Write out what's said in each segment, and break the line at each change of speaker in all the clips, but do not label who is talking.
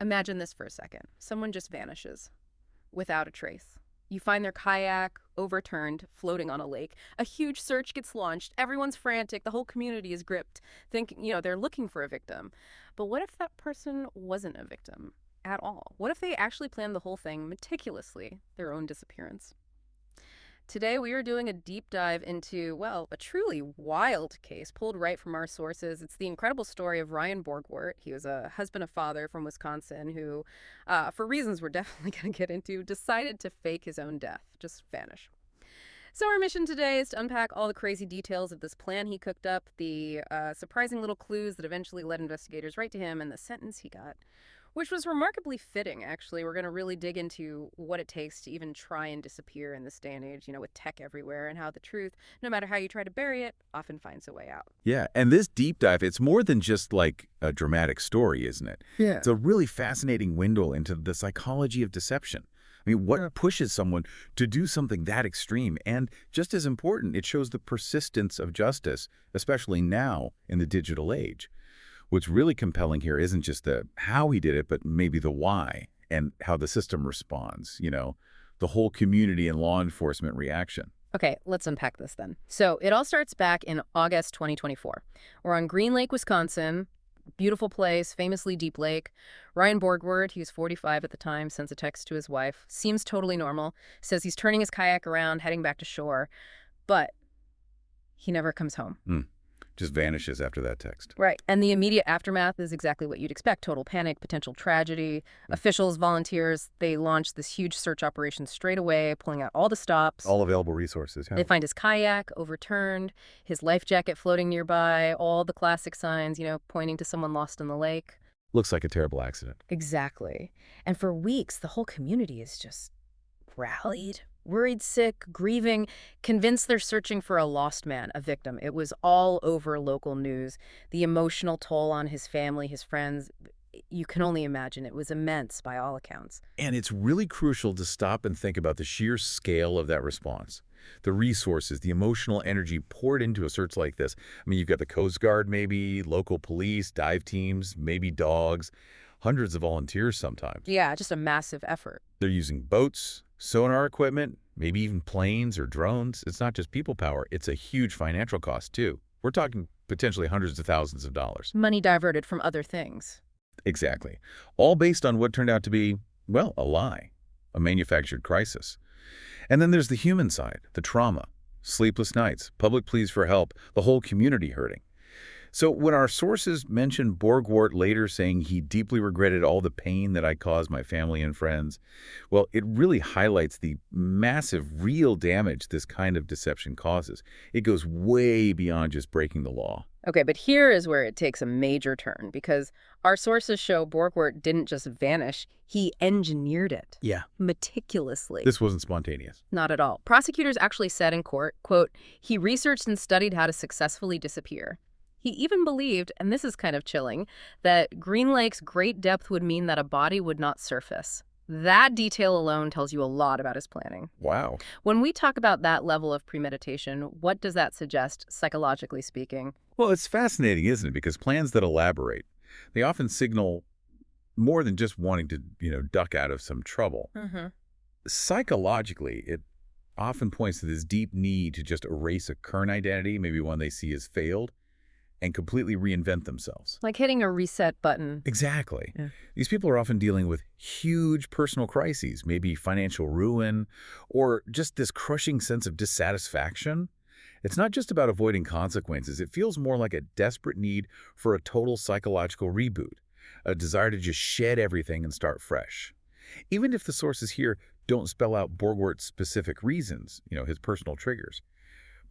Imagine this for a second. Someone just vanishes without a trace. You find their kayak overturned, floating on a lake. A huge search gets launched. Everyone's frantic. The whole community is gripped, thinking, they're looking for a victim. But what if that person wasn't a victim at all? What if they actually planned the whole thing meticulously, their own disappearance? Today, we are doing a deep dive into, well, a truly wild case pulled right from our sources. It's the incredible story of Ryan Borgwardt. He was a husband and father from Wisconsin who, for reasons we're definitely going to get into, decided to fake his own death, just vanish. So our mission today is to unpack all the crazy details of this plan he cooked up, the surprising little clues that eventually led investigators right to him, and the sentence he got, which was remarkably fitting, actually. We're going to really dig into what it takes to even try and disappear in this day and age, with tech everywhere, and how the truth, no matter how you try to bury it, often finds a way out.
Yeah, and this deep dive, it's more than just like a dramatic story, isn't it?
Yeah.
It's a really fascinating window into the psychology of deception. I mean, what pushes someone to do something that extreme? And just as important, it shows the persistence of justice, especially now in the digital age. What's really compelling here isn't just the how he did it, but maybe the why and how the system responds, the whole community and law enforcement reaction.
Okay, let's unpack this then. So it all starts back in August 2024. We're on Green Lake, Wisconsin. Beautiful place, famously deep lake. Ryan Borgwardt, he was 45 at the time, sends a text to his wife. Seems totally normal. Says he's turning his kayak around, heading back to shore. But he never comes home.
Just vanishes after that text.
Right. And the immediate aftermath is exactly what you'd expect. Total panic, potential tragedy. Officials, volunteers, they launched this huge search operation straight away, pulling out all the stops.
All available resources. Yeah.
They find his kayak overturned, his life jacket floating nearby, all the classic signs, pointing to someone lost in the lake.
Looks like a terrible accident.
Exactly. And for weeks, the whole community is just rallied, worried, sick, grieving, convinced they're searching for a lost man, a victim. It was all over local news. The emotional toll on his family, his friends, you can only imagine. It was immense by all accounts.
And it's really crucial to stop and think about the sheer scale of that response. The resources, the emotional energy poured into a search like this. I mean, you've got the Coast Guard maybe, local police, dive teams, maybe dogs, hundreds of volunteers sometimes.
Yeah, just a massive effort.
They're using boats, sonar equipment, maybe even planes or drones. It's not just people power. It's a huge financial cost, too. We're talking potentially hundreds of thousands of dollars.
Money diverted from other things.
Exactly. All based on what turned out to be, well, a lie, a manufactured crisis. And then there's the human side, the trauma, sleepless nights, public pleas for help, the whole community hurting. So when our sources mention Borgwardt later saying he deeply regretted all the pain that I caused my family and friends, well, it really highlights the massive real damage this kind of deception causes. It goes way beyond just breaking the law.
Okay, but here is where it takes a major turn, because our sources show Borgwardt didn't just vanish, he engineered it.
Yeah.
Meticulously.
This wasn't spontaneous.
Not at all. Prosecutors actually said in court, quote, he researched and studied how to successfully disappear. He even believed, and this is kind of chilling, that Green Lake's great depth would mean that a body would not surface. That detail alone tells you a lot about his planning.
Wow.
When we talk about that level of premeditation, what does that suggest, psychologically speaking?
Well, it's fascinating, isn't it? Because plans that elaborate, they often signal more than just wanting to, duck out of some trouble. Psychologically, it often points to this deep need to just erase a current identity, maybe one they see as failed, and completely reinvent themselves.
Like hitting a reset button.
Exactly.
Yeah.
These people are often dealing with huge personal crises, maybe financial ruin, or just this crushing sense of dissatisfaction. It's not just about avoiding consequences. It feels more like a desperate need for a total psychological reboot, a desire to just shed everything and start fresh. Even if the sources here don't spell out Borgwardt's specific reasons, his personal triggers.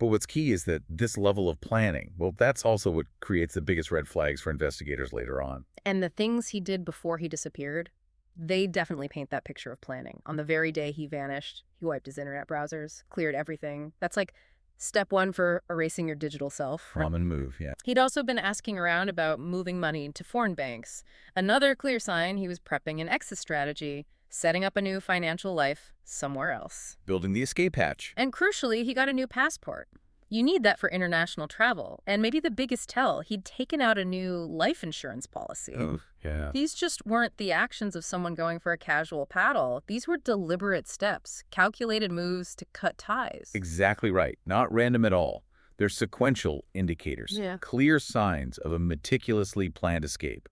But what's key is that this level of planning, well, that's also what creates the biggest red flags for investigators later on.
And the things he did before he disappeared, they definitely paint that picture of planning. On the very day he vanished, he wiped his internet browsers, cleared everything. That's like step one for erasing your digital self.
Common move, yeah.
He'd also been asking around about moving money to foreign banks. Another clear sign he was prepping an exit strategy, setting up a new financial life somewhere else.
Building the escape hatch.
And crucially, he got a new passport. You need that for international travel. And maybe the biggest tell, he'd taken out a new life insurance policy.
Oh, yeah.
These just weren't the actions of someone going for a casual paddle. These were deliberate steps, calculated moves to cut ties.
Exactly right. Not random at all. They're sequential indicators,
Yeah.
clear signs of a meticulously planned escape.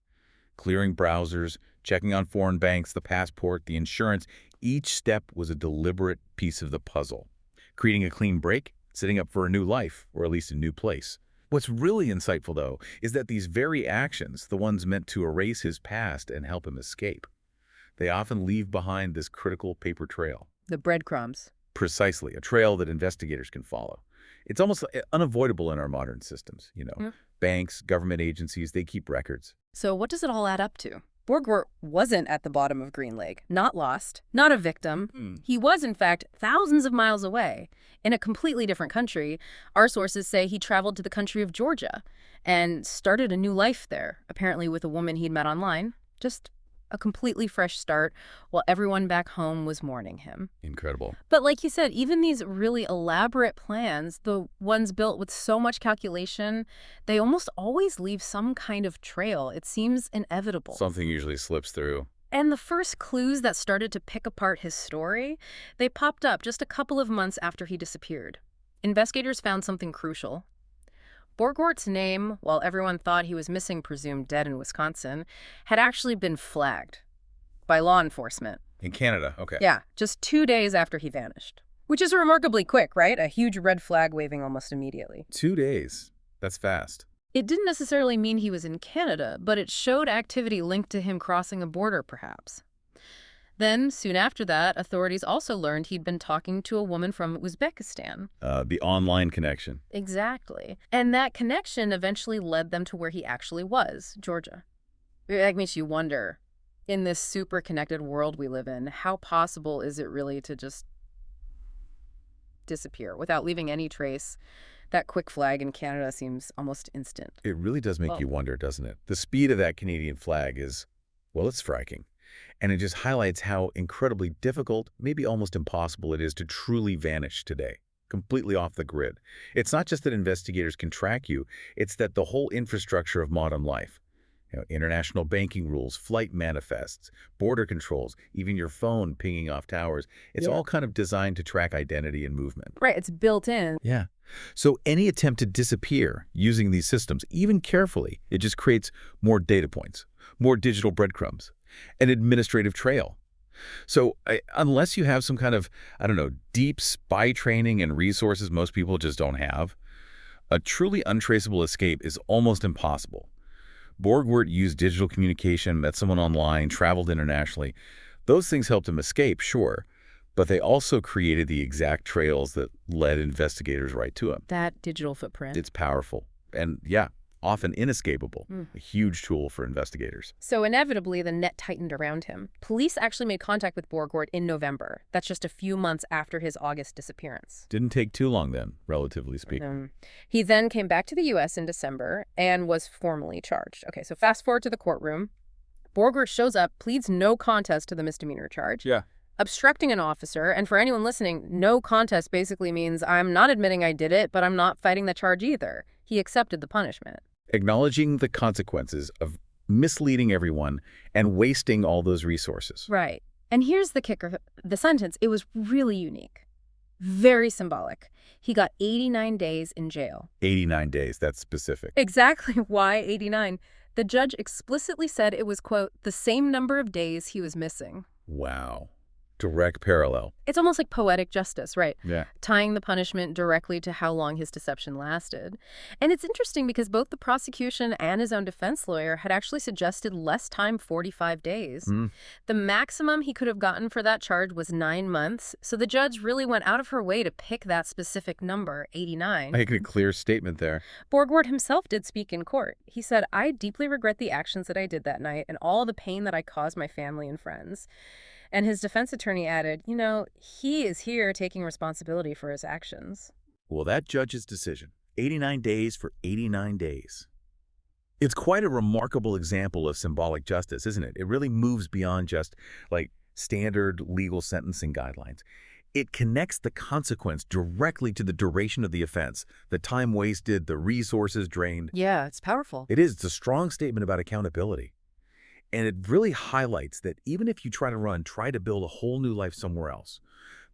Clearing browsers, checking on foreign banks, the passport, the insurance, each step was a deliberate piece of the puzzle. Creating a clean break, setting up for a new life, or at least a new place. What's really insightful, though, is that these very actions, the ones meant to erase his past and help him escape, they often leave behind this critical paper trail.
The breadcrumbs.
Precisely, a trail that investigators can follow. It's almost unavoidable in our modern systems,
Mm.
Banks, government agencies, they keep records.
So what does it all add up to? Borgwardt wasn't at the bottom of Green Lake, not lost, not a victim. He was, in fact, thousands of miles away, in a completely different country. Our sources say he traveled to the country of Georgia and started a new life there, apparently with a woman he'd met online. Just a completely fresh start while everyone back home was mourning him.
Incredible.
But like you said, even these really elaborate plans, the ones built with so much calculation, they almost always leave some kind of trail. It seems inevitable.
Something usually slips through.
And the first clues that started to pick apart his story, they popped up just a couple of months after he disappeared. Investigators found something crucial. Borgwardt's name, while everyone thought he was missing, presumed dead in Wisconsin, had actually been flagged by law enforcement.
In Canada, okay.
Yeah, just 2 days after he vanished. Which is remarkably quick, right? A huge red flag waving almost immediately.
2 days. That's fast.
It didn't necessarily mean he was in Canada, but it showed activity linked to him crossing a border, perhaps. Then, soon after that, authorities also learned he'd been talking to a woman from Uzbekistan.
The online connection.
Exactly. And that connection eventually led them to where he actually was, Georgia. That makes you wonder, in this super connected world we live in, how possible is it really to just disappear without leaving any trace? That quick flag in Canada seems almost instant.
It really does make you wonder, doesn't it? The speed of that Canadian flag is, well, it's striking. And it just highlights how incredibly difficult, maybe almost impossible it is to truly vanish today, completely off the grid. It's not just that investigators can track you, it's that the whole infrastructure of modern life, international banking rules, flight manifests, border controls, even your phone pinging off towers, it's all kind of designed to track identity and movement.
Right, it's built in.
Yeah. So any attempt to disappear using these systems, even carefully, it just creates more data points, more digital breadcrumbs, an administrative trail. So unless you have some kind of, deep spy training and resources most people just don't have, a truly untraceable escape is almost impossible. Borgwardt used digital communication, met someone online, traveled internationally. Those things helped him escape, sure, but they also created the exact trails that led investigators right to him.
That digital footprint.
It's powerful and, often inescapable, a huge tool for investigators.
So inevitably, the net tightened around him. Police actually made contact with Borgwardt in November. That's just a few months after his August disappearance.
Didn't take too long then, relatively speaking.
He then came back to the U.S. in December and was formally charged. Okay, so fast forward to the courtroom. Borgwardt shows up, pleads no contest to the misdemeanor charge.
Yeah.
Obstructing an officer, and for anyone listening, no contest basically means I'm not admitting I did it, but I'm not fighting the charge either. He accepted the punishment.
Acknowledging the consequences of misleading everyone and wasting all those resources.
Right. And here's the kicker. The sentence, it was really unique. Very symbolic. He got 89 days in jail.
89 days, that's specific.
Exactly why 89. The judge explicitly said it was, quote, the same number of days he was missing.
Wow. Direct parallel.
It's almost like poetic justice, right?
Yeah.
Tying the punishment directly to how long his deception lasted. And it's interesting because both the prosecution and his own defense lawyer had actually suggested less time, 45 days. The maximum he could have gotten for that charge was 9 months. So the judge really went out of her way to pick that specific number, 89.
Making a clear statement there.
Borgwardt himself did speak in court. He said, I deeply regret the actions that I did that night and all the pain that I caused my family and friends. And his defense attorney added, he is here taking responsibility for his actions.
Well, that judge's decision, 89 days for 89 days. It's quite a remarkable example of symbolic justice, isn't it? It really moves beyond just, standard legal sentencing guidelines. It connects the consequence directly to the duration of the offense, the time wasted, the resources drained.
Yeah, it's powerful.
It's a strong statement about accountability. And it really highlights that even if you try to build a whole new life somewhere else,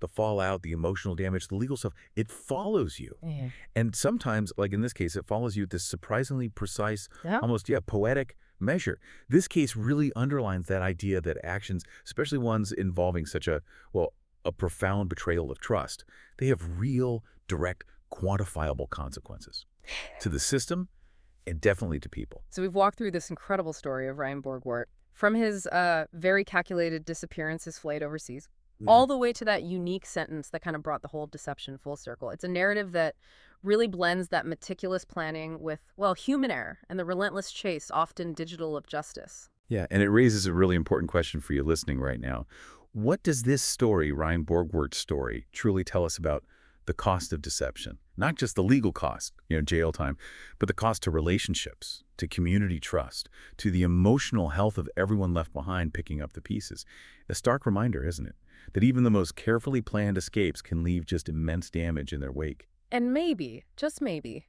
the fallout, the emotional damage, the legal stuff, it follows you.
Yeah.
And sometimes, like in this case, it follows you at this surprisingly precise,
Yeah.
almost, poetic measure. This case really underlines that idea that actions, especially ones involving such a profound betrayal of trust, they have real, direct, quantifiable consequences to the system and definitely to people.
So we've walked through this incredible story of Ryan Borgwardt, from his very calculated disappearance, his flight overseas, all the way to that unique sentence that kind of brought the whole deception full circle. It's a narrative that really blends that meticulous planning with, well, human error and the relentless chase, often digital, of justice.
Yeah, and it raises a really important question for you listening right now. What does this story, Ryan Borgwardt's story, truly tell us about the cost of deception? Not just the legal cost, jail time, but the cost to relationships, to community trust, to the emotional health of everyone left behind picking up the pieces. A stark reminder, isn't it? That even the most carefully planned escapes can leave just immense damage in their wake.
And maybe, just maybe,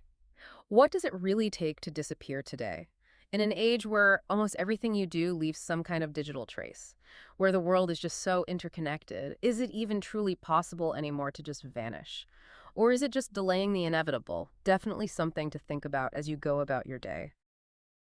what does it really take to disappear today? In an age where almost everything you do leaves some kind of digital trace, where the world is just so interconnected, is it even truly possible anymore to just vanish? Or is it just delaying the inevitable? Definitely something to think about as you go about your day.